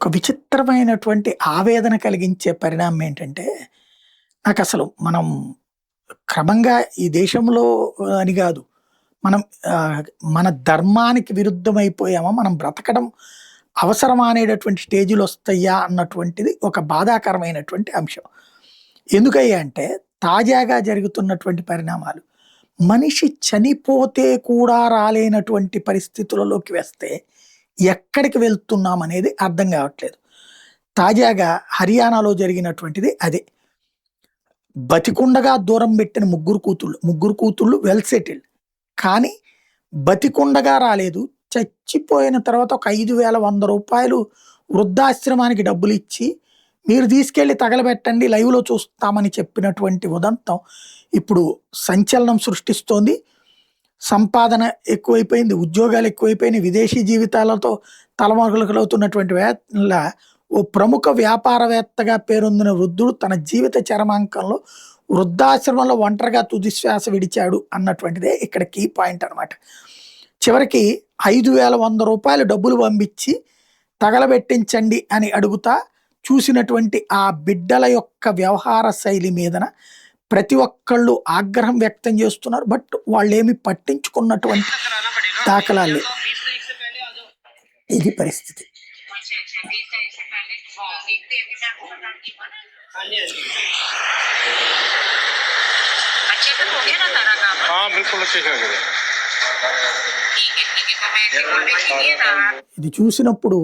ఒక విచిత్రమైనటువంటి ఆవేదన కలిగించే పరిణామం ఏంటంటే, నాకసలు మనం క్రమంగా ఈ దేశంలో అని గాదు. మనం ఆహ్, మన ధర్మానికి విరుద్ధమైపోయామా? మనం బ్రతకడం అవసరమా అనేటటువంటి స్టేజ్‌లొస్తయ్యా అన్నటువంటిది ఒక బాధాకరమైనటువంటి అంశం. ఎందుకయ్యా అంటే, తాజాగా జరుగుతున్నటువంటి పరిణామాలు. మనిషి చనిపోతే కూడా రాలేనటువంటి పరిస్థితులలోకి వస్తే, ఎక్కడికి వెళ్తున్నామనేది అర్థం గావట్లేదు. తాజాగా హర్యానాలో జరిగినటువంటిది అదే. బతికుండగా దూరం బెట్టిన ముగ్గురు కూతుళ్ళు వెల్ సెటిల్డ్. కానీ బతికుండగా రాలేదు. చచ్చిపోయిన తర్వాత ఒక రూ. 5,100 వృద్ధాశ్రమానికి డబ్బులిచ్చి, మీరు తీసుకెళ్ళి తగలబెట్టండి లైవ్‌లో చూస్తామని చెప్పినటువంటి ఉదంతం ఇప్పుడు సంచలనం సృష్టిస్తోంది. సంపాదన ఎక్కువైపోయింది, ఉద్యోగాలు ఎక్కువైపోయినాయి, విదేశీ జీవితాలతో తలమగలవుతున్నటువంటి వేళ ఓ ప్రముఖ వ్యాపారవేత్తగా పేరొందిన వృద్ధుడు తన జీవిత చరమాంకంలో వృద్ధాశ్రమంలో ఒంటరిగా తుది శ్వాస విడిచాడు అన్నటువంటిదే ఇక్కడ కీ పాయింట్ అనమాట. చివరికి రూ. 5,100 డబ్బులు పంపించి తగలబెట్టించండి అని అడుగుతా చూసినటువంటి ఆ బిడ్డల యొక్క వ్యవహార శైలి మీదన ప్రతి ఒక్కళ్ళు ఆగ్రహం వ్యక్తం చేస్తున్నారు. బట్ వాళ్ళేమి పట్టించుకున్నటువంటి దాఖలాలు లేవు. ఇది పరిస్థితి. हाँ बिल्कुल अच्छे से करें। ఇది చూసినప్పుడు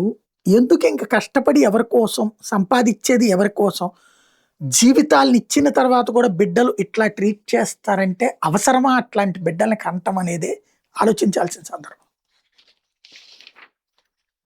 ఎందుకు ఇంక కష్టపడి ఎవరి కోసం సంపాదించేది ఎవరి కోసం, జీవితాలను ఇచ్చిన తర్వాత కూడా బిడ్డలు ఇట్లా ట్రీట్ చేస్తారంటే అవసరమా అట్లాంటి బిడ్డల్ని కంటం అనేది ఆలోచించాల్సిన సందర్భం.